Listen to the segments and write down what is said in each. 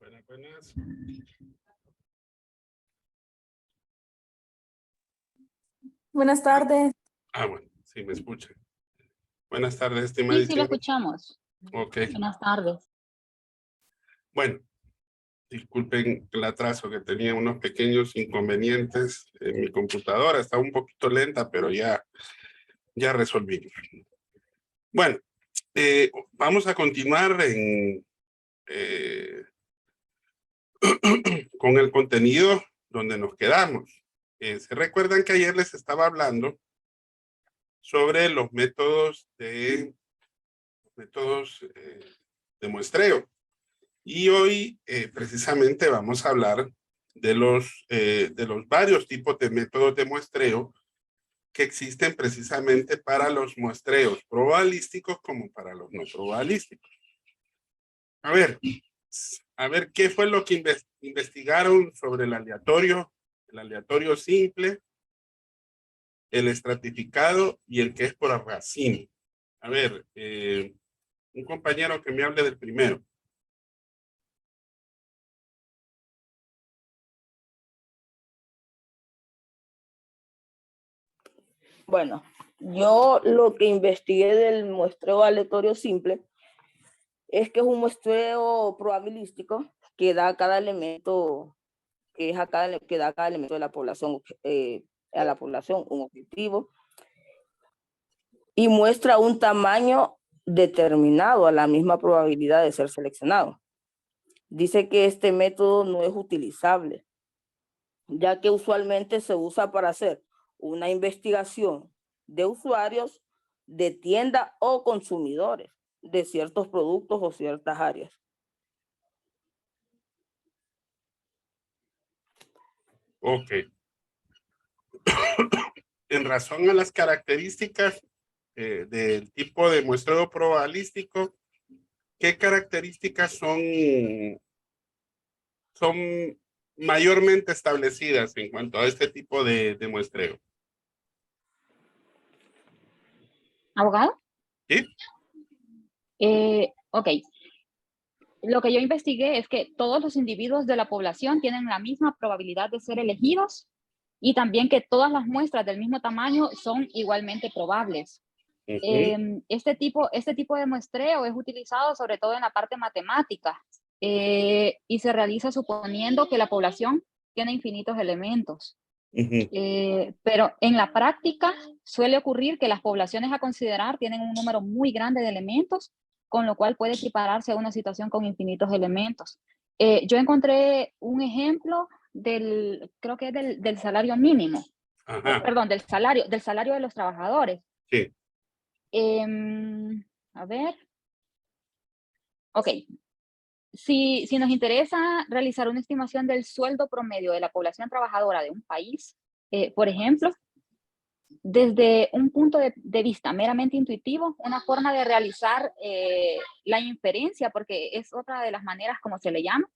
Buenas, buenas. Buenas tardes. Bueno, sí me escucha. Buenas tardes, Sí, estimadísima. sí lo escuchamos. Ok, Buenas tardes. bueno, disculpen el atraso que tenía unos pequeños inconvenientes en mi computadora. Está un poquito lenta, pero ya resolví. Bueno, vamos a continuar con el contenido donde nos quedamos. ¿Se recuerdan que ayer les estaba hablando sobre los métodos de muestreo? Y hoy precisamente vamos a hablar de los varios tipos de métodos de muestreo que existen precisamente para los muestreos probabilísticos como para los no probabilísticos. A ver qué fue lo que investigaron sobre el aleatorio simple, el estratificado y el que es por racimo. A ver, un compañero que me hable del primero. Bueno, yo lo que investigué del muestreo aleatorio simple es que es un muestreo probabilístico que da a cada elemento, que da a cada elemento de la población, a la población un objetivo y muestra un tamaño determinado a la misma probabilidad de ser seleccionado. Dice que este método no es utilizable, ya que usualmente se usa para hacer una investigación de usuarios de tienda o consumidores de ciertos productos o ciertas áreas. Ok. En razón a las características del tipo de muestreo probabilístico, ¿qué características son mayormente establecidas en cuanto a este tipo de muestreo? ¿Abogado? ¿Sí? Ok. Lo que yo investigué es que todos los individuos de la población tienen la misma probabilidad de ser elegidos y también que todas las muestras del mismo tamaño son igualmente probables. Este tipo de muestreo es utilizado sobre todo en la parte matemática y se realiza suponiendo que la población tiene infinitos elementos. Pero en la práctica suele ocurrir que las poblaciones a considerar tienen un número muy grande de elementos, con lo cual puede equipararse a una situación con infinitos elementos. Yo encontré un ejemplo creo que es del salario mínimo, perdón, del salario de los trabajadores. Sí. A ver. Ok. Si nos interesa realizar una estimación del sueldo promedio de la población trabajadora de un país, por ejemplo, desde un punto de vista meramente intuitivo, una forma de realizar la inferencia, porque es otra de las maneras como se le llama,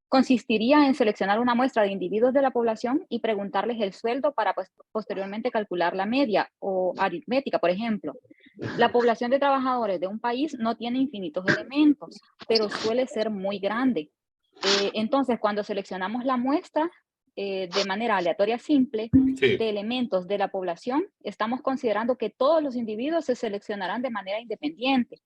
consistiría en seleccionar una muestra de individuos de la población y preguntarles el sueldo para pues, posteriormente calcular la media o aritmética, por ejemplo. La población de trabajadores de un país no tiene infinitos elementos, pero suele ser muy grande. Entonces, cuando seleccionamos la muestra de manera aleatoria simple de elementos de la población, estamos considerando que todos los individuos se seleccionarán de manera independiente.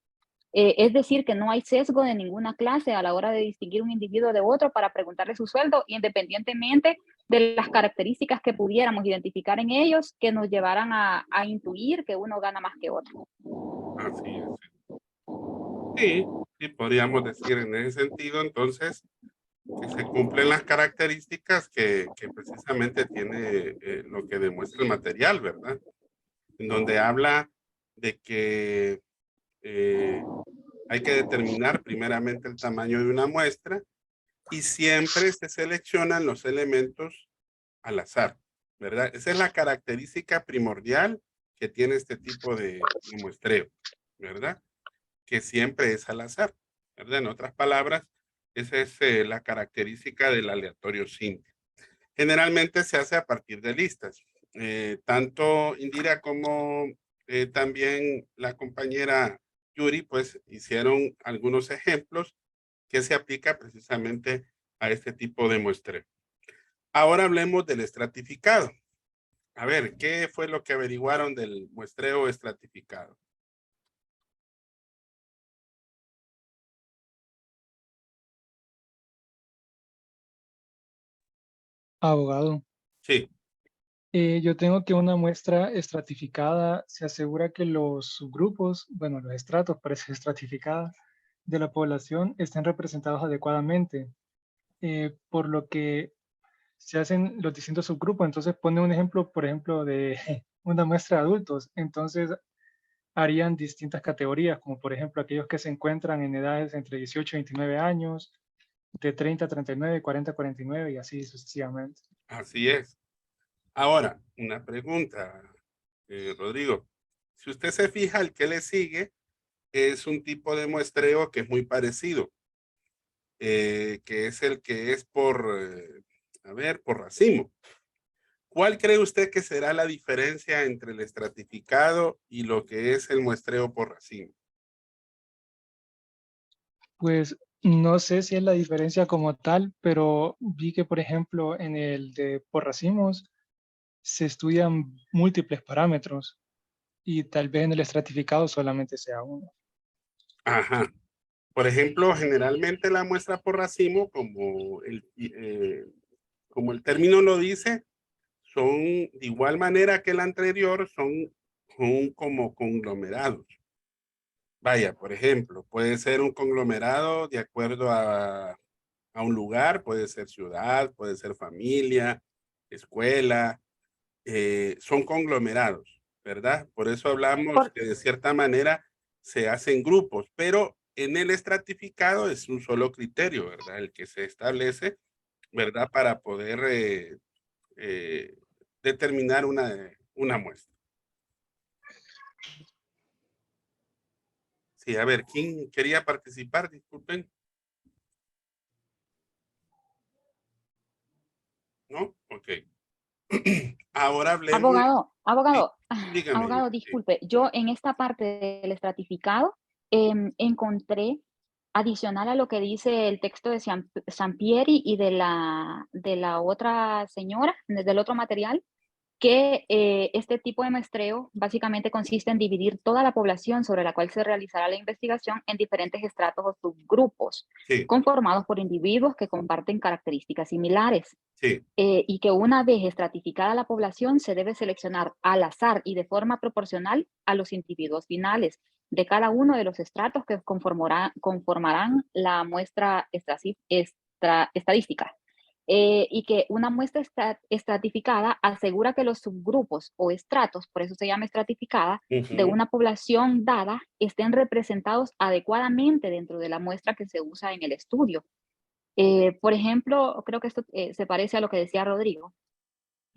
Es decir, que no hay sesgo de ninguna clase a la hora de distinguir un individuo de otro para preguntarle su sueldo, independientemente de las características que pudiéramos identificar en ellos que nos llevaran a intuir que uno gana más que otro. Así es. Sí, podríamos decir en ese sentido, entonces, que se cumplen las características que precisamente tiene lo que demuestra el material, ¿verdad? En donde habla de que hay que determinar primeramente el tamaño de una muestra y siempre se seleccionan los elementos al azar, ¿verdad? Esa es la característica primordial que tiene este tipo de muestreo, ¿verdad? Que siempre es al azar, ¿verdad? En otras palabras, esa es la característica del aleatorio simple. Generalmente se hace a partir de listas. Tanto Indira como también la compañera Yuri, pues hicieron algunos ejemplos que se aplica precisamente a este tipo de muestreo. Ahora hablemos del estratificado. A ver, ¿qué fue lo que averiguaron del muestreo estratificado? Abogado, Sí, yo tengo que una muestra estratificada se asegura que los subgrupos, bueno, los estratos, parece estratificada, de la población estén representados adecuadamente, por lo que se hacen los distintos subgrupos. Entonces pone un ejemplo, por ejemplo, de una muestra de adultos. Entonces harían distintas categorías, como por ejemplo aquellos que se encuentran en edades entre 18 y 29 años, de 30 a 39, 40 a 49 y así sucesivamente. así es. Ahora, una pregunta, Rodrigo. Si usted se fija, el que le sigue es un tipo de muestreo que es muy parecido, que es el que es por, a ver, por racimo. ¿Cuál cree usted que será la diferencia entre el estratificado y lo que es el muestreo por racimo? Pues no sé si es la diferencia como tal, pero vi que, por ejemplo, en el de por racimos se estudian múltiples parámetros y tal vez en el estratificado solamente sea uno. Ajá. Por ejemplo, generalmente la muestra por racimo, como el término lo dice, son de igual manera que el anterior, son como conglomerados. Vaya, por ejemplo, puede ser un conglomerado de acuerdo a un lugar, puede ser ciudad, puede ser familia, escuela, son conglomerados, ¿verdad? Por eso hablamos que de cierta manera se hacen grupos, pero en el estratificado es un solo criterio, ¿verdad? El que se establece, ¿verdad? Para poder eh, determinar una muestra. Sí, a ver, ¿quién quería participar? Disculpen. ¿No? Ok. Ahora hablemos. Abogado, abogado, Dígame. abogado, disculpe, yo en esta parte del estratificado encontré, adicional a lo que dice el texto de Sampieri y de la otra señora, del otro material, que este tipo de muestreo básicamente consiste en dividir toda la población sobre la cual se realizará la investigación en diferentes estratos o subgrupos, Sí, conformados por individuos que comparten características similares. sí, Y que una vez estratificada la población se debe seleccionar al azar y de forma proporcional a los individuos finales de cada uno de los estratos que conformarán la muestra estadística. Y que una muestra estratificada asegura que los subgrupos o estratos, por eso se llama estratificada, de una población dada estén representados adecuadamente dentro de la muestra que se usa en el estudio. Por ejemplo, creo que esto se parece a lo que decía Rodrigo,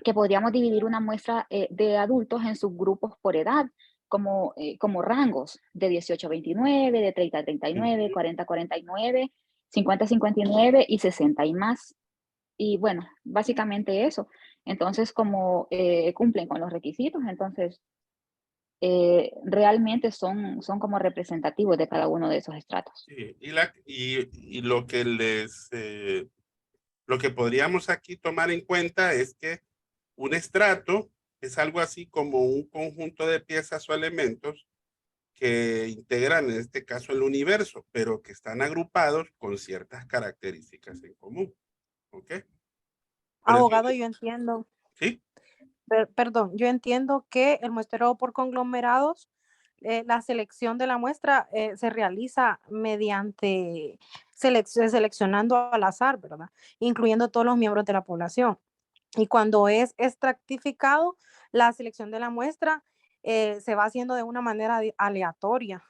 que podríamos dividir una muestra de adultos en subgrupos por edad, como rangos de 18 a 29, de 30 a 39, 40 a 49, 50 a 59 y 60 y más. Y bueno, básicamente eso. Entonces, como cumplen con los requisitos, entonces realmente son como representativos de cada uno de esos estratos. sí. Y lo que lo que podríamos aquí tomar en cuenta es que un estrato es algo así como un conjunto de piezas o elementos que integran, en este caso, el universo, pero que están agrupados con ciertas características en común. ¿Ok? Por eso, Abogado, yo entiendo, sí, perdón, yo entiendo que el muestreo por conglomerados, la selección de la muestra se realiza mediante seleccionando al azar, ¿verdad? Incluyendo todos los miembros de la población. Y cuando es extractificado, la selección de la muestra se va haciendo de una manera aleatoria.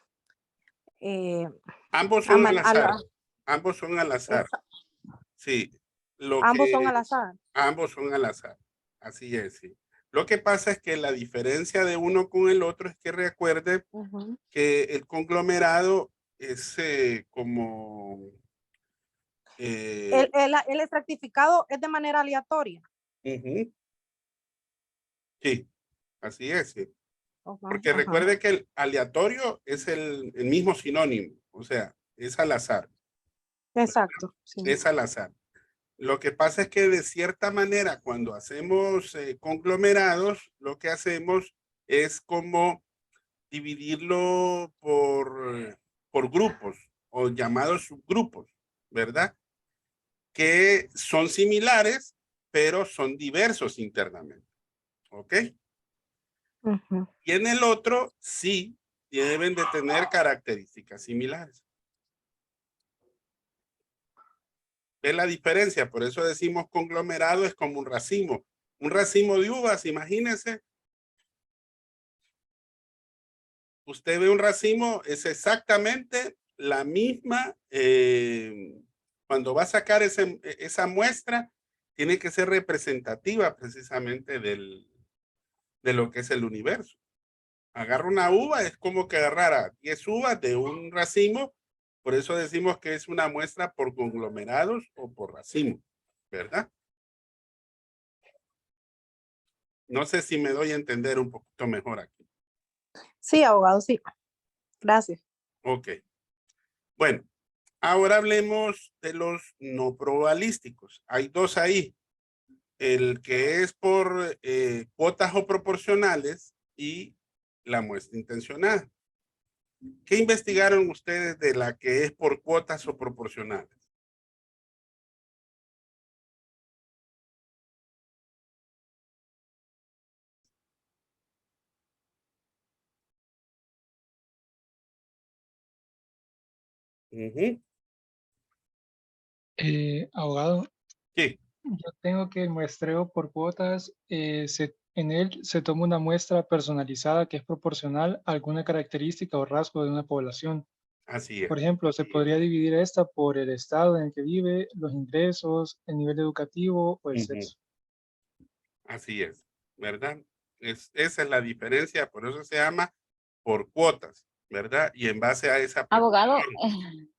Eh, ambos a son man- al a azar. la- Ambos son al azar. esa- Sí, lo ambos son que al azar. ambos son al azar. Así es, sí. Lo que pasa es que la diferencia de uno con el otro es que recuerde Ujú. que el conglomerado es como... El extractificado es de manera aleatoria. Ujú, sí, así es, sí. Ajá, Porque ajá. recuerde que el aleatorio es el mismo sinónimo, o sea, es al azar, Exacto, sí. es al azar. Lo que pasa es que de cierta manera, cuando hacemos conglomerados, lo que hacemos es como dividirlo por grupos o llamados subgrupos, ¿verdad? Que son similares, pero son diversos internamente. ¿Ok? Ujú. Y en el otro, sí, deben de tener características similares. ¿Ves la diferencia? Por eso decimos conglomerado es como un racimo. Un racimo de uvas, imagínense. Usted ve un racimo, es exactamente la misma. Cuando va a sacar esa muestra, tiene que ser representativa precisamente de lo que es el universo. Agarra una uva, es como que agarrara 10 uvas de un racimo. Por eso decimos que es una muestra por conglomerados o por racimo, ¿verdad? No sé si me doy a entender un poquito mejor aquí. Sí, abogado, sí. Gracias. Ok. Bueno, ahora hablemos de los no probabilísticos. Hay dos ahí. El que es por cuotas o proporcionales y la muestra intencionada. ¿Qué investigaron ustedes de la que es por cuotas o proporcionales? Ujú. Abogado, Sí, yo tengo que el muestreo por cuotas, en él se toma una muestra personalizada que es proporcional a alguna característica o rasgo de una población. así es. Por ejemplo, se podría dividir esta por el estado en el que vive, los ingresos, el nivel educativo o el Ujú. sexo. Así es, ¿verdad? Esa es la diferencia, por eso se llama por cuotas, ¿verdad? Y en base a esa Abogado, proporción,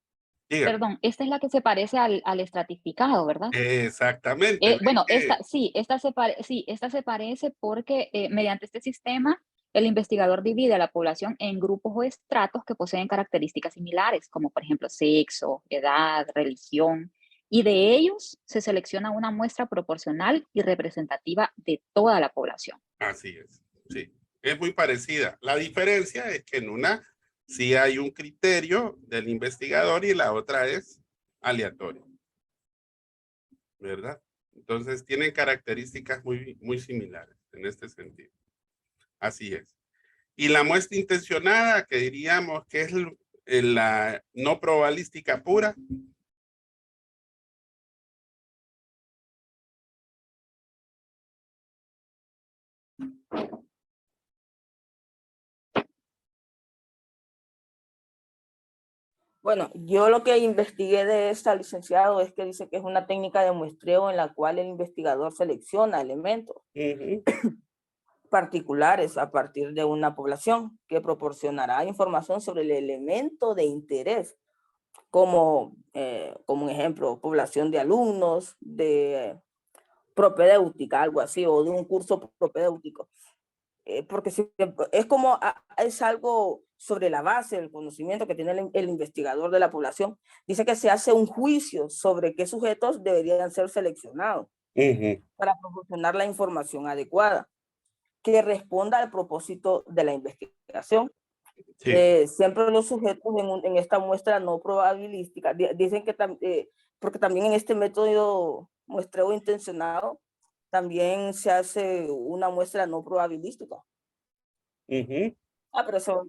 dígame. perdón, esta es la que se parece al estratificado, ¿verdad? Exactamente. Bueno, ¿Ves que- esta se parece porque mediante este sistema el investigador divide a la población en grupos o estratos que poseen características similares, como por ejemplo sexo, edad, religión, y de ellos se selecciona una muestra proporcional y representativa de toda la población. Así es, sí. Es muy parecida. La diferencia es que en una sí hay un criterio del investigador y la otra es aleatorio, ¿verdad? Entonces tienen características muy similares en este sentido. Así es. Y la muestra intencionada, que diríamos que es la no probabilística pura. Bueno, yo lo que investigué de esta, licenciado, es que dice que es una técnica de muestreo en la cual el investigador selecciona elementos particulares a partir de una población que proporcionará información sobre el elemento de interés, como un ejemplo, población de alumnos, de propedéutica, algo así, o de un curso propedéutico. Porque es como, es algo sobre la base del conocimiento que tiene el investigador de la población. Dice que se hace un juicio sobre qué sujetos deberían ser seleccionados para proporcionar la información adecuada que responda al propósito de la investigación. Sí. Siempre los sujetos en esta muestra no probabilística dicen que porque también en este método muestreo intencionado también se hace una muestra no probabilística. Pero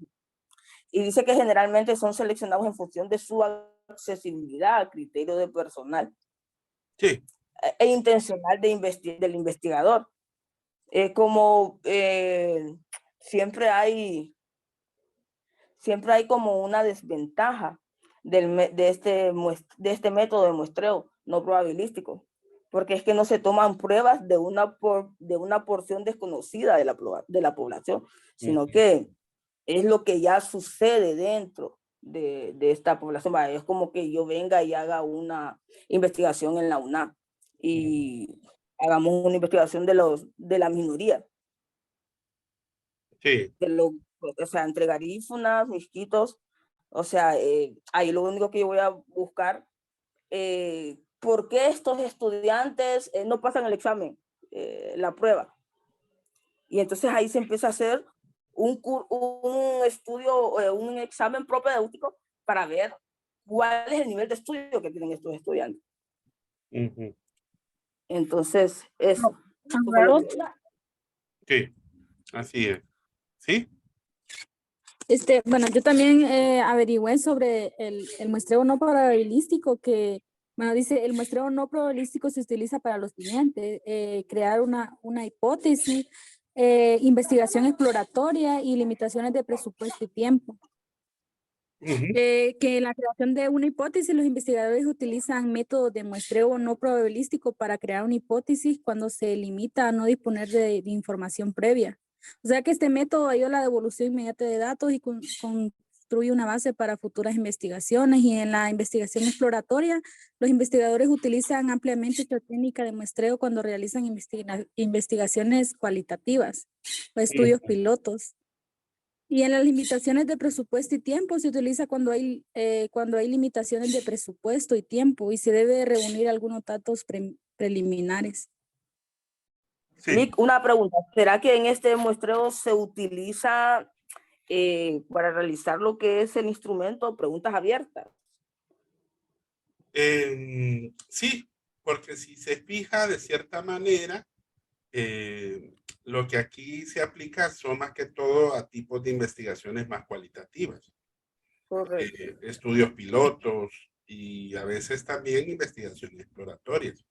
y dice que generalmente son seleccionados en función de su accesibilidad al criterio de personal Sí. e intencional del investigador. Como siempre hay como una desventaja de este método de muestreo no probabilístico, porque es que no se toman pruebas de una porción desconocida de la población, sino que es lo que ya sucede dentro de esta población. Es como que yo venga y haga una investigación en la UNAM y hagamos una investigación de la minoría. Sí. O sea, entre garífunas, misquitos, o sea, ahí lo único que yo voy a buscar ¿por qué estos estudiantes no pasan el examen, la prueba? Y entonces ahí se empieza a hacer un estudio, un examen propedéutico para ver cuál es el nivel de estudio que tienen estos estudiantes. Ujú. Entonces, eso. Sí, así es. ¿Sí? Bueno, yo también averigüé sobre el muestreo no probabilístico que, bueno, dice, el muestreo no probabilístico se utiliza para lo siguiente, crear una hipótesis, investigación exploratoria y limitaciones de presupuesto y tiempo. Ujú. Que en la creación de una hipótesis los investigadores utilizan métodos de muestreo no probabilístico para crear una hipótesis cuando se limita a no disponer de información previa. O sea que este método ayuda a la devolución inmediata de datos y construye una base para futuras investigaciones. Y en la investigación exploratoria, los investigadores utilizan ampliamente esta técnica de muestreo cuando realizan investigaciones cualitativas o estudios pilotos. Y en las limitaciones de presupuesto y tiempo se utiliza cuando hay limitaciones de presupuesto y tiempo y se debe reunir algunos datos preliminares. Sí. Nick, una pregunta. ¿Será que en este muestreo se utiliza para realizar lo que es el instrumento preguntas abiertas? Sí, porque si se fija de cierta manera, lo que aquí se aplica son más que todo a tipos de investigaciones más cualitativas. Correcto. Estudios pilotos y a veces también investigaciones exploratorias,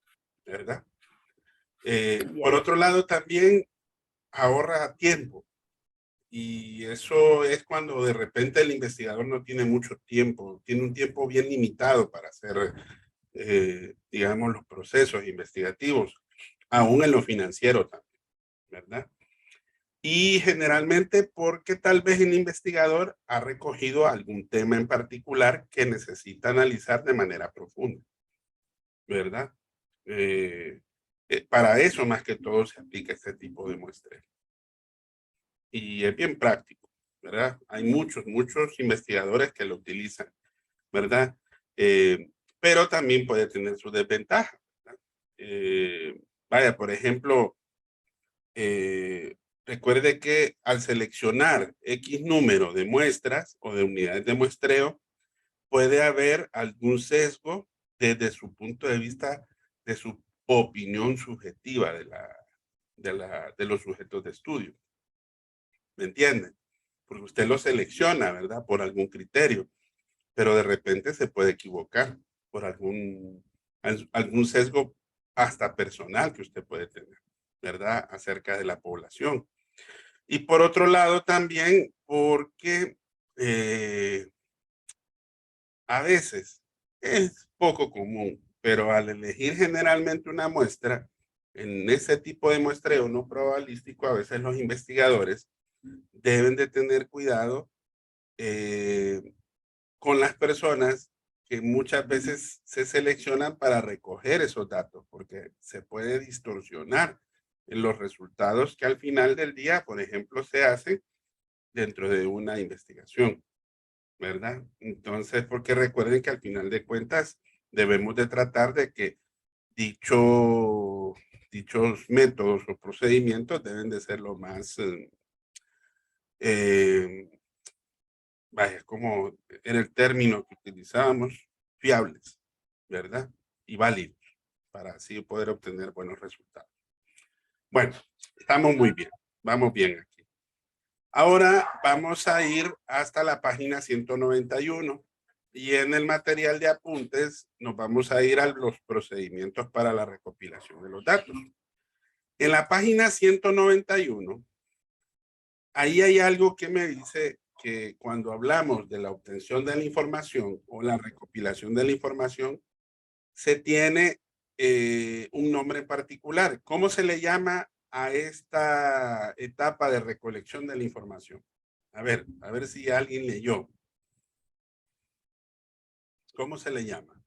¿verdad? Por otro lado, también ahorra tiempo. Y eso es cuando de repente el investigador no tiene mucho tiempo, tiene un tiempo bien limitado para hacer, digamos, los procesos investigativos, aún en lo financiero también, ¿verdad? Y generalmente porque tal vez el investigador ha recogido algún tema en particular que necesita analizar de manera profunda, ¿verdad? Para eso más que todo se aplica este tipo de muestreo. Y es bien práctico, ¿verdad? Hay muchos investigadores que lo utilizan, ¿verdad? Pero también puede tener sus desventajas, ¿verdad? Vaya, por ejemplo, recuerde que al seleccionar X número de muestras o de unidades de muestreo, puede haber algún sesgo desde su punto de vista, de su opinión subjetiva de los sujetos de estudio. ¿Me entienden? Porque usted lo selecciona, ¿verdad? Por algún criterio, pero de repente se puede equivocar por algún sesgo hasta personal que usted puede tener, ¿verdad? Acerca de la población. Y por otro lado también porque a veces es poco común, pero al elegir generalmente una muestra, en ese tipo de muestreo no probabilístico, a veces los investigadores deben de tener cuidado con las personas que muchas veces se seleccionan para recoger esos datos, porque se puede distorsionar en los resultados que al final del día, por ejemplo, se hacen dentro de una investigación, ¿verdad? Entonces, porque recuerden que al final de cuentas debemos de tratar de que dichos métodos o procedimientos deben de ser lo más vaya, como era el término que utilizábamos, fiables, ¿verdad? Y válidos, para así poder obtener buenos resultados. Bueno, estamos muy bien, vamos bien aquí. Ahora vamos a ir hasta la página 191 y en el material de apuntes nos vamos a ir a los procedimientos para la recopilación de los datos. En la página 191, ahí hay algo que me dice que cuando hablamos de la obtención de la información o la recopilación de la información, se tiene un nombre en particular. ¿Cómo se le llama a esta etapa de recolección de la información? A ver si alguien leyó. ¿Cómo se le llama?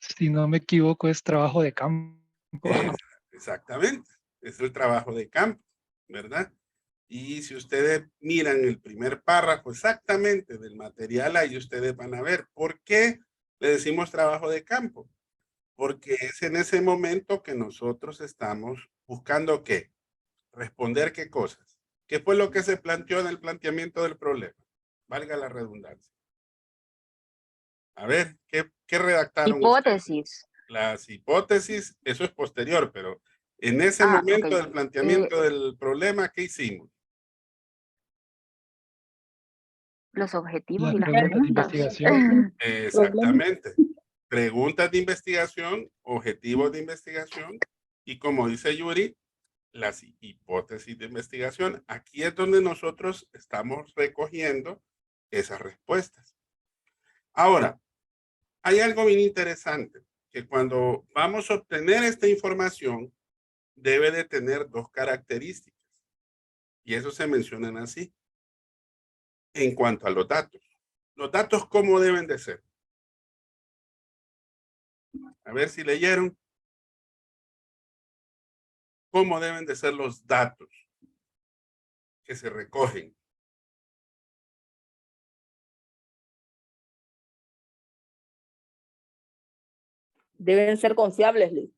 Si no me equivoco, es trabajo de campo. Exactamente, es el trabajo de campo, ¿verdad? Y si ustedes miran el primer párrafo exactamente del material, ahí ustedes van a ver por qué le decimos trabajo de campo, porque es en ese momento que nosotros estamos buscando ¿qué? Responder qué cosas. ¿Qué fue lo que se planteó en el planteamiento del problema? Valga la redundancia. A ver, ¿qué redactaron ustedes? Hipótesis. Las hipótesis, eso es posterior, pero en ese Ah, momento ok. del planteamiento del problema, ¿qué hicimos? Los objetivos Las y las preguntas de preguntas. investigación. Exactamente. Preguntas de investigación, objetivos de investigación y como dice Yuri, las hipótesis de investigación. Aquí es donde nosotros estamos recogiendo esas respuestas. Ahora, hay algo bien interesante, que cuando vamos a obtener esta información, debe de tener dos características. Y eso se mencionan así. En cuanto a los datos, ¿cómo deben de ser? A ver si leyeron. ¿Cómo deben de ser los datos que se recogen? Deben ser confiables, Liz.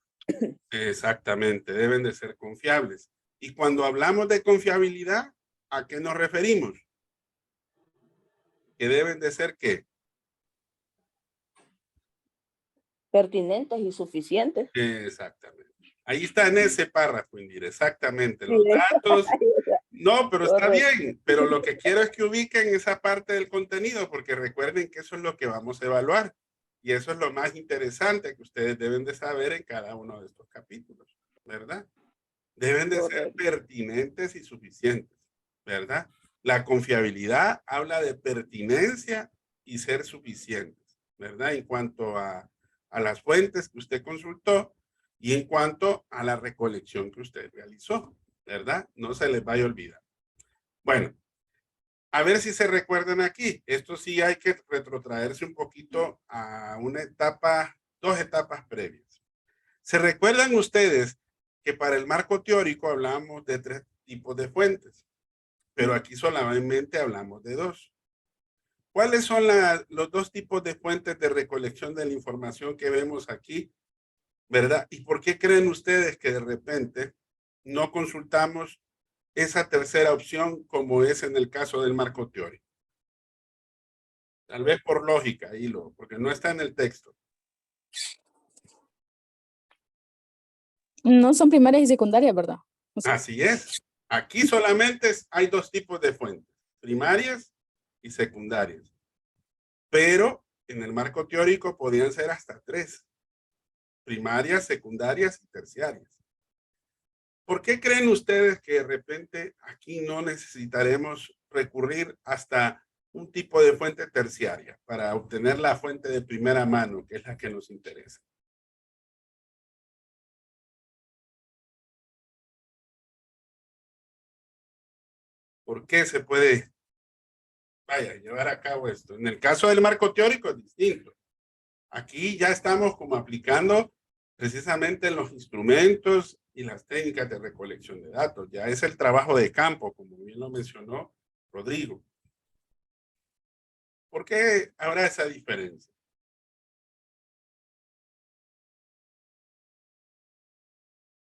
Exactamente, deben de ser confiables. Y cuando hablamos de confiabilidad, ¿a qué nos referimos? Que deben de ser ¿qué? Pertinentes y suficientes. Exactamente. Ahí está en ese párrafo, Indira, exactamente. Los datos, no, pero está bien, pero lo que quiero es que ubiquen esa parte del contenido, porque recuerden que eso es lo que vamos a evaluar. Y eso es lo más interesante que ustedes deben de saber en cada uno de estos capítulos, ¿verdad? Deben de ser pertinentes y suficientes, ¿verdad? La confiabilidad habla de pertinencia y ser suficientes, ¿verdad? En cuanto a las fuentes que usted consultó y en cuanto a la recolección que usted realizó, ¿verdad? No se les vaya a olvidar. Bueno, a ver si se recuerdan aquí. Esto sí hay que retrotraerse un poquito a una etapa, 2 etapas previas. ¿Se recuerdan ustedes que para el marco teórico hablamos de 3 tipos de fuentes? Pero aquí solamente hablamos de 2. ¿Cuáles son los 2 tipos de fuentes de recolección de la información que vemos aquí? ¿Verdad? ¿Y por qué creen ustedes que de repente no consultamos esa tercera opción como es en el caso del marco teórico? Tal vez por lógica, porque no está en el texto. No son primarias y secundarias, ¿verdad? O sea, Así es. Aquí solamente hay 2 tipos de fuentes, primarias y secundarias. Pero en el marco teórico podían ser hasta 3, primarias, secundarias y terciarias. ¿Por qué creen ustedes que de repente aquí no necesitaremos recurrir hasta un tipo de fuente terciaria para obtener la fuente de primera mano, que es la que nos interesa? ¿Por qué se puede llevar a cabo esto? En el caso del marco teórico es distinto. Aquí ya estamos como aplicando precisamente los instrumentos y las técnicas de recolección de datos. Ya es el trabajo de campo, como bien lo mencionó Rodrigo. ¿Por qué habrá esa diferencia?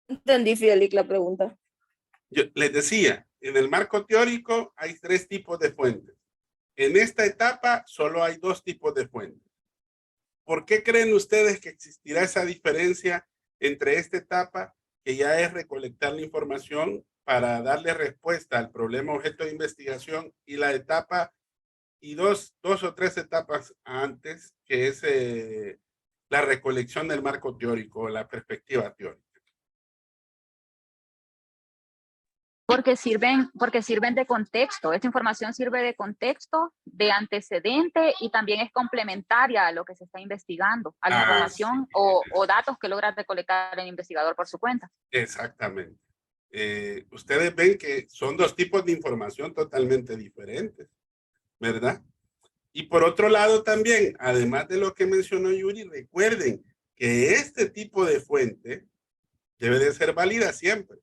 Entendí, Fidelic, la pregunta. Yo les decía, en el marco teórico hay 3 tipos de fuentes. En esta etapa solo hay 2 tipos de fuentes. ¿Por qué creen ustedes que existirá esa diferencia entre esta etapa, que ya es recolectar la información para darle respuesta al problema objeto de investigación, y la etapa y dos o 3 etapas antes, que es la recolección del marco teórico, la perspectiva teórica? Porque sirven de contexto. Esta información sirve de contexto, de antecedente y también es complementaria a lo que se está investigando, a la información sí, o datos que logra recolectar el investigador por su cuenta. Exactamente. Ustedes ven que son 2 tipos de información totalmente diferentes, ¿verdad? Y por otro lado también, además de lo que mencionó Yuri, recuerden que este tipo de fuente debe de ser válida siempre.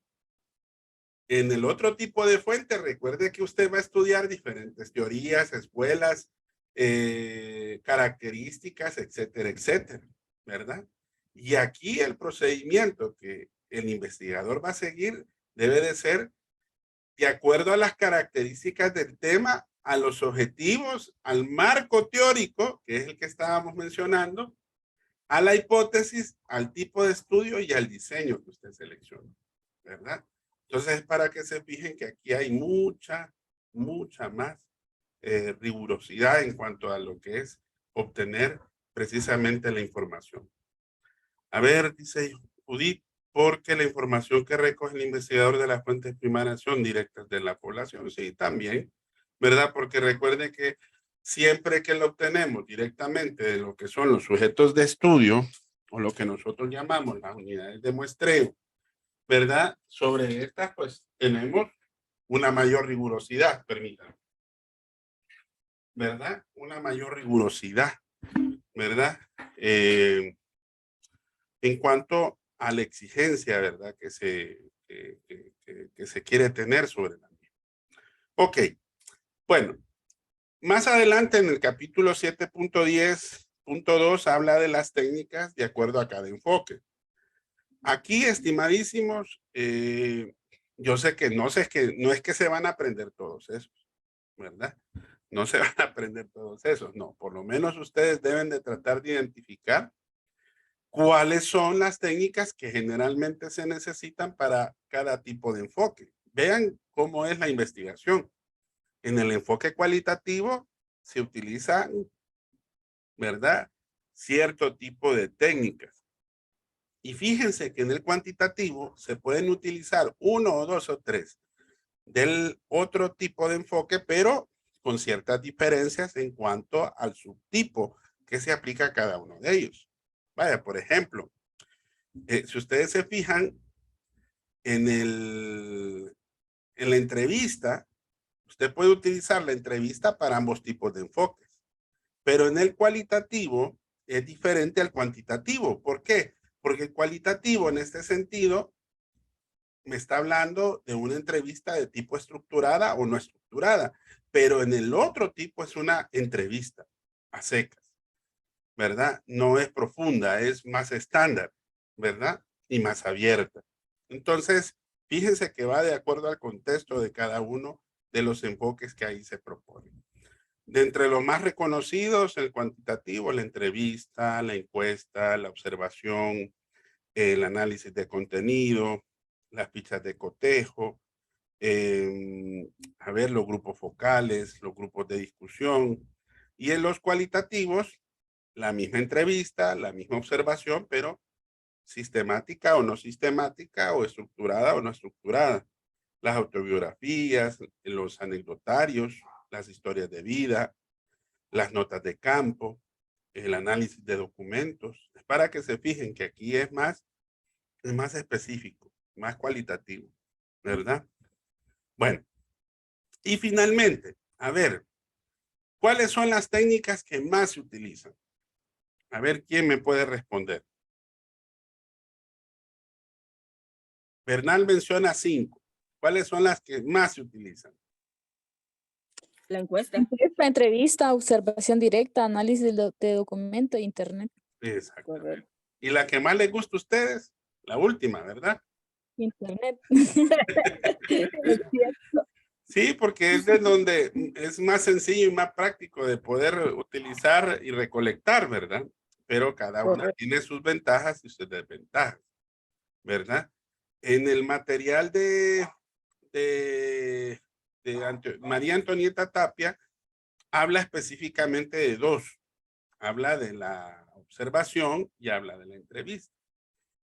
En el otro tipo de fuente, recuerde que usted va a estudiar diferentes teorías, escuelas características, etcétera, etcétera, ¿verdad? Y aquí el procedimiento que el investigador va a seguir debe de ser de acuerdo a las características del tema, a los objetivos, al marco teórico, que es el que estábamos mencionando, a la hipótesis, al tipo de estudio y al diseño que usted selecciona, ¿verdad? Entonces, para que se fijen que aquí hay mucha más rigurosidad en cuanto a lo que es obtener precisamente la información. A ver, dice Judith, porque la información que recoge el investigador de las fuentes primarias son directas de la población. Sí, también, ¿verdad? Porque recuerde que siempre que lo obtenemos directamente de lo que son los sujetos de estudio, o lo que nosotros llamamos las unidades de muestreo, ¿verdad? Sobre estas, pues, tenemos una mayor rigurosidad, permítanme. ¿Verdad? Una mayor rigurosidad, ¿verdad? En cuanto a la exigencia, ¿verdad? Que se quiere tener sobre la misma. Ok, bueno, más adelante en el capítulo 7.10.2 habla de las técnicas de acuerdo a cada enfoque. Aquí, estimadísimos, yo sé que no es que se van a aprender todos esos, ¿verdad? No se van a aprender todos esos, no. Por lo menos ustedes deben de tratar de identificar cuáles son las técnicas que generalmente se necesitan para cada tipo de enfoque. Vean cómo es la investigación. En el enfoque cualitativo se utilizan, ¿verdad? Cierto tipo de técnicas. Y fíjense que en el cuantitativo se pueden utilizar 1 o 2 o 3 del otro tipo de enfoque, pero con ciertas diferencias en cuanto al subtipo que se aplica a cada uno de ellos. Vaya, por ejemplo, si ustedes se fijan en la entrevista, usted puede utilizar la entrevista para ambos tipos de enfoques, pero en el cualitativo es diferente al cuantitativo. ¿Por qué? Porque el cualitativo en este sentido me está hablando de una entrevista de tipo estructurada o no estructurada, pero en el otro tipo es una entrevista a secas, ¿verdad? No es profunda, es más estándar, ¿verdad? Y más abierta. Entonces, fíjense que va de acuerdo al contexto de cada uno de los enfoques que ahí se proponen. De entre los más reconocidos, el cuantitativo, la entrevista, la encuesta, la observación, el análisis de contenido, las fichas de cotejo, a ver, los grupos focales, los grupos de discusión, y en los cualitativos, la misma entrevista, la misma observación, pero sistemática o no sistemática, o estructurada o no estructurada. Las autobiografías, los anecdotarios, las historias de vida, las notas de campo, el análisis de documentos, para que se fijen que aquí es más específico, más cualitativo, ¿verdad? Bueno, y finalmente, a ver, ¿cuáles son las técnicas que más se utilizan? A ver, ¿quién me puede responder? Bernal menciona 5. ¿Cuáles son las que más se utilizan? La encuesta. Entrevista, observación directa, análisis de documento e internet. Exacto. Correcto. ¿Y la que más les gusta a ustedes? La última, ¿verdad? Internet. Sí, porque es de donde es más sencillo y más práctico de poder utilizar y recolectar, ¿verdad? Pero cada una Correcto. tiene sus ventajas y sus desventajas, ¿verdad? En el material de María Antonieta Tapia, habla específicamente de 2. Habla de la observación y habla de la entrevista.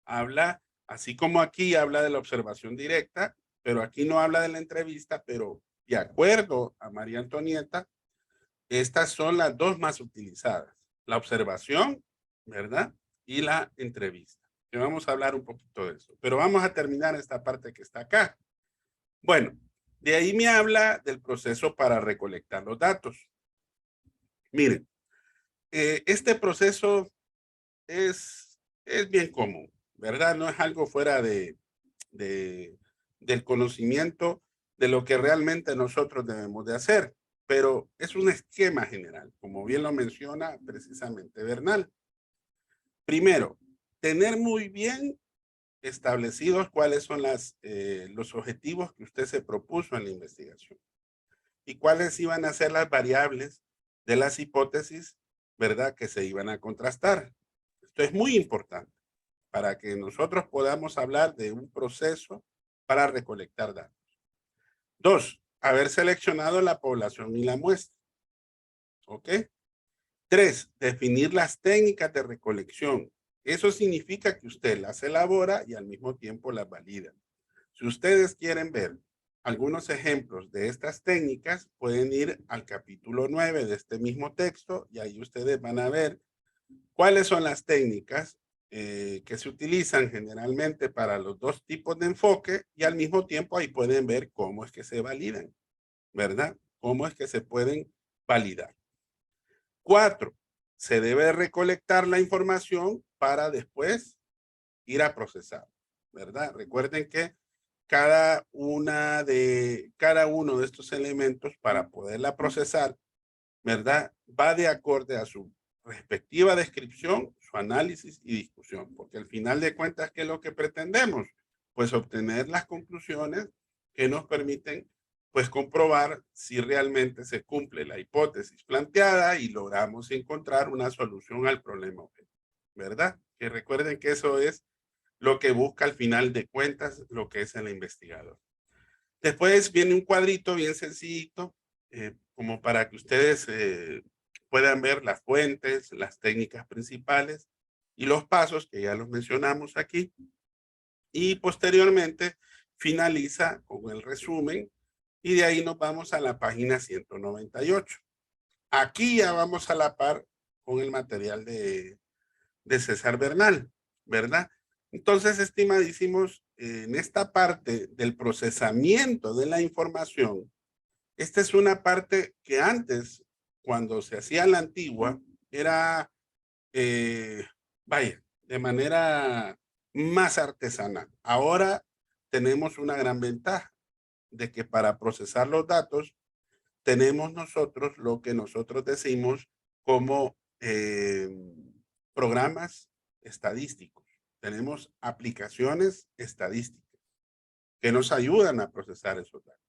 Habla, así como aquí habla de la observación directa, pero aquí no habla de la entrevista, pero de acuerdo a María Antonieta, estas son las 2 más utilizadas. La observación, ¿verdad? Y la entrevista. Que vamos a hablar un poquito de eso. Pero vamos a terminar esta parte que está acá. Bueno, de ahí me habla del proceso para recolectar los datos. Miren, este proceso es bien común, ¿verdad? No es algo fuera del conocimiento de lo que realmente nosotros debemos de hacer. pero es un esquema general, como bien lo menciona precisamente Bernal. Primero, tener muy bien establecidos cuáles son los objetivos que usted se propuso en la investigación y cuáles iban a ser las variables de las hipótesis, ¿verdad?, que se iban a contrastar. Esto es muy importante para que nosotros podamos hablar de un proceso para recolectar datos. 2, haber seleccionado la población y la muestra. ¿Ok? 3, definir las técnicas de recolección. Eso significa que usted las elabora y al mismo tiempo las valida. Si ustedes quieren ver algunos ejemplos de estas técnicas, pueden ir al capítulo 9 de este mismo texto y ahí ustedes van a ver cuáles son las técnicas que se utilizan generalmente para los dos tipos de enfoque y al mismo tiempo ahí pueden ver cómo es que se validan, ¿verdad? Cómo es que se pueden validar. 4, se debe recolectar la información para después ir a procesar, ¿verdad? Recuerden que cada uno de estos elementos para poderla procesar, ¿verdad?, va de acorde a su respectiva descripción, su análisis y discusión, porque al final de cuentas, ¿qué es lo que pretendemos? Pues obtener las conclusiones que nos permiten pues comprobar si realmente se cumple la hipótesis planteada y logramos encontrar una solución al problema, ¿verdad? Que recuerden que eso es lo que busca al final de cuentas lo que es el investigador. Después viene un cuadrito bien sencillito, como para que ustedes puedan ver las fuentes, las técnicas principales y los pasos que ya los mencionamos aquí. Y posteriormente finaliza con el resumen y de ahí nos vamos a la página 198. Aquí ya vamos a la par con el material de César Bernal, ¿verdad? Entonces, estimadísimos, en esta parte del procesamiento de la información, esta es una parte que antes, cuando se hacía la antigua, era, vaya, de manera más artesanal. Ahora tenemos una gran ventaja de que para procesar los datos tenemos nosotros lo que nosotros decimos como programas estadísticos. Tenemos aplicaciones estadísticas que nos ayudan a procesar esos datos.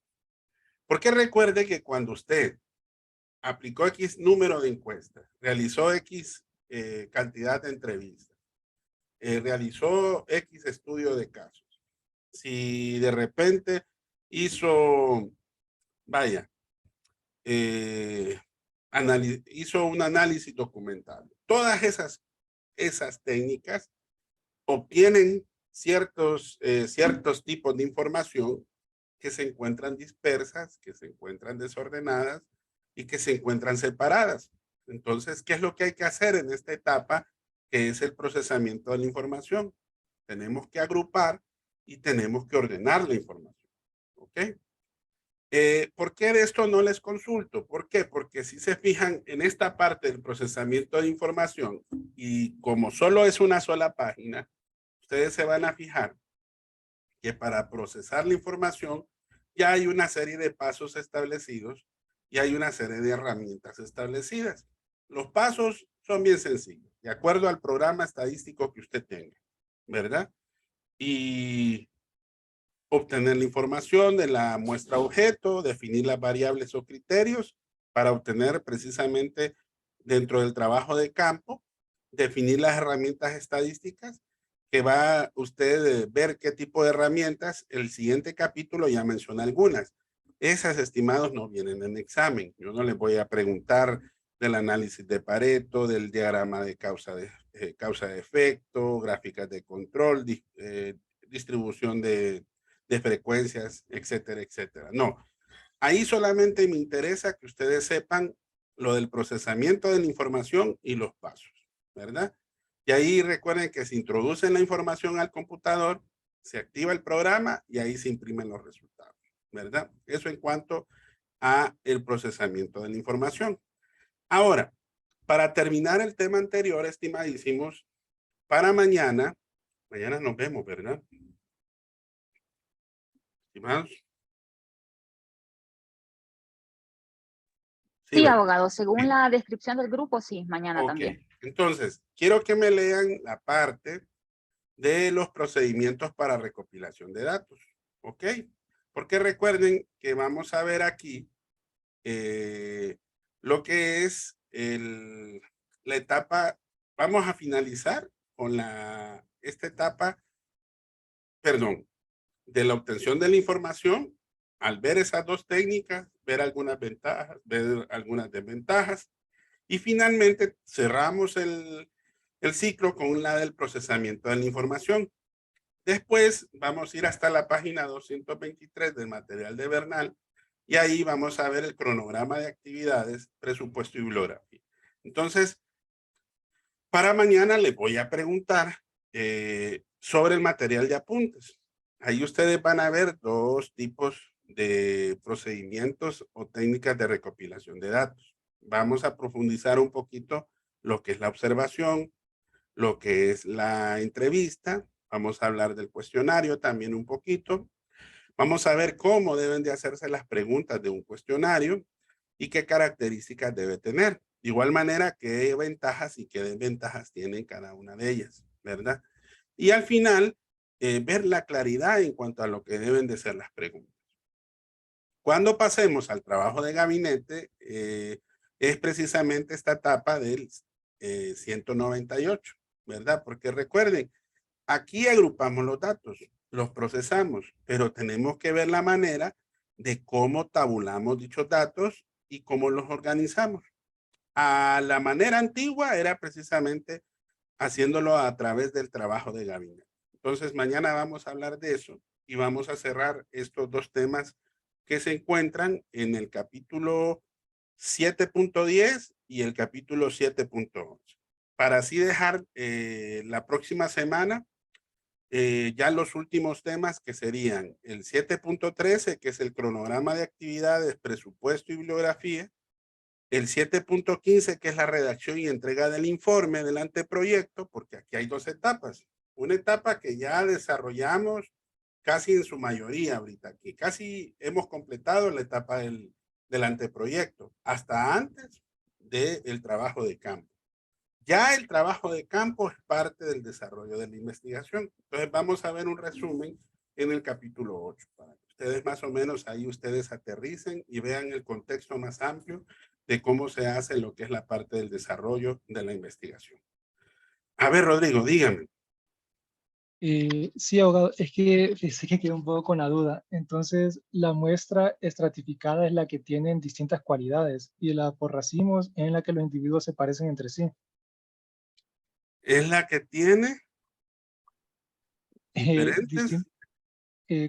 Porque recuerde que cuando usted aplicó X número de encuestas, realizó X cantidad de entrevistas, realizó X estudio de casos, si de repente hizo, vaya, hizo un análisis documental, todas esas técnicas obtienen ciertos tipos de información que se encuentran dispersas, que se encuentran desordenadas y que se encuentran separadas. Entonces, ¿qué es lo que hay que hacer en esta etapa? Que es el procesamiento de la información. Tenemos que agrupar y tenemos que ordenar la información. ¿Ok? ¿Por qué de esto no les consulto? ¿Por qué? Porque si se fijan en esta parte del procesamiento de información y como solo es una sola página, ustedes se van a fijar que para procesar la información ya hay una serie de pasos establecidos y hay una serie de herramientas establecidas. Los pasos son bien sencillos, de acuerdo al programa estadístico que usted tenga, ¿verdad? Y obtener la información de la muestra objeto, definir las variables o criterios para obtener precisamente dentro del trabajo de campo, definir las herramientas estadísticas que va usted a ver qué tipo de herramientas. El siguiente capítulo ya menciona algunas. Esas, estimados, no vienen en examen. Yo no les voy a preguntar del análisis de Pareto, del diagrama de causa de efecto, gráficas de control, distribución de frecuencias, etcétera, etcétera. No, ahí solamente me interesa que ustedes sepan lo del procesamiento de la información y los pasos, ¿verdad? Y ahí recuerden que se introduce la información al computador, se activa el programa y ahí se imprimen los resultados, ¿verdad? Eso en cuanto a el procesamiento de la información. Ahora, para terminar el tema anterior, estimadísimos, para mañana nos vemos, ¿verdad? Estimados. Sí, ¿verdad? abogado, según Sí. la descripción del grupo, sí, mañana Ok. también. Entonces, quiero que me lean la parte de los procedimientos para recopilación de datos. ¿Ok? Porque recuerden que vamos a ver aquí lo que es la etapa. Vamos a finalizar con esta etapa, perdón, de la obtención de la información. Al ver esas dos técnicas, ver algunas ventajas, ver algunas desventajas. Y finalmente cerramos el ciclo con la del procesamiento de la información. Después vamos a ir hasta la página 223 del material de Bernal y ahí vamos a ver el cronograma de actividades, presupuesto y bibliografía. Entonces, para mañana les voy a preguntar sobre el material de apuntes. Ahí ustedes van a ver dos tipos de procedimientos o técnicas de recopilación de datos. Vamos a profundizar un poquito lo que es la observación, lo que es la entrevista. Vamos a hablar del cuestionario también un poquito. Vamos a ver cómo deben de hacerse las preguntas de un cuestionario y qué características debe tener. De igual manera, qué ventajas y qué desventajas tienen cada una de ellas, ¿verdad? Y al final, ver la claridad en cuanto a lo que deben de ser las preguntas. Cuando pasemos al trabajo de gabinete, es precisamente esta etapa del 198, ¿verdad? Porque recuerden, aquí agrupamos los datos, los procesamos, pero tenemos que ver la manera de cómo tabulamos dichos datos y cómo los organizamos. A la manera antigua era precisamente haciéndolo a través del trabajo de gabinete. Entonces, mañana vamos a hablar de eso y vamos a cerrar estos dos temas que se encuentran en el capítulo 7.10 y el capítulo 7.11. Para así dejar la próxima semana ya los últimos temas que serían el 7.13, que es el cronograma de actividades, presupuesto y bibliografía, el 7.15, que es la redacción y entrega del informe del anteproyecto, porque aquí hay dos etapas. Una etapa que ya desarrollamos casi en su mayoría ahorita, que casi hemos completado la etapa del anteproyecto, hasta antes del trabajo de campo. Ya el trabajo de campo es parte del desarrollo de la investigación. Entonces vamos a ver un resumen en el capítulo 8, para que ustedes más o menos ahí ustedes aterricen y vean el contexto más amplio de cómo se hace lo que es la parte del desarrollo de la investigación. A ver, Rodrigo, dígame. Sí, abogado, es que fíjese que quedé un poco con la duda. Entonces, la muestra estratificada es la que tiene distintas cualidades y la por racimos es en la que los individuos se parecen entre sí. Es la que tiene diferentes. Distintas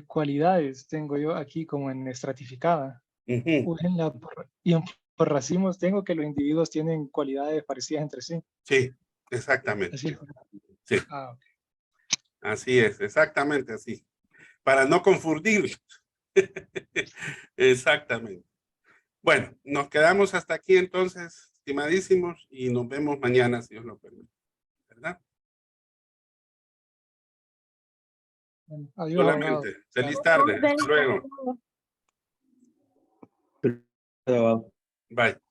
cualidades tengo yo aquí como en estratificada. Uh-huh. Y en por racimos tengo que los individuos tienen cualidades parecidas entre sí. Sí, exactamente. Así es. Sí. Ah, ok. Así es, exactamente así. Para no confundir. Exactamente. Bueno, nos quedamos hasta aquí entonces, estimadísimos, y nos vemos mañana, si Dios lo permite, ¿verdad? Bueno, adiós, abogado. Solamente. Feliz tarde. Hasta luego. Bye.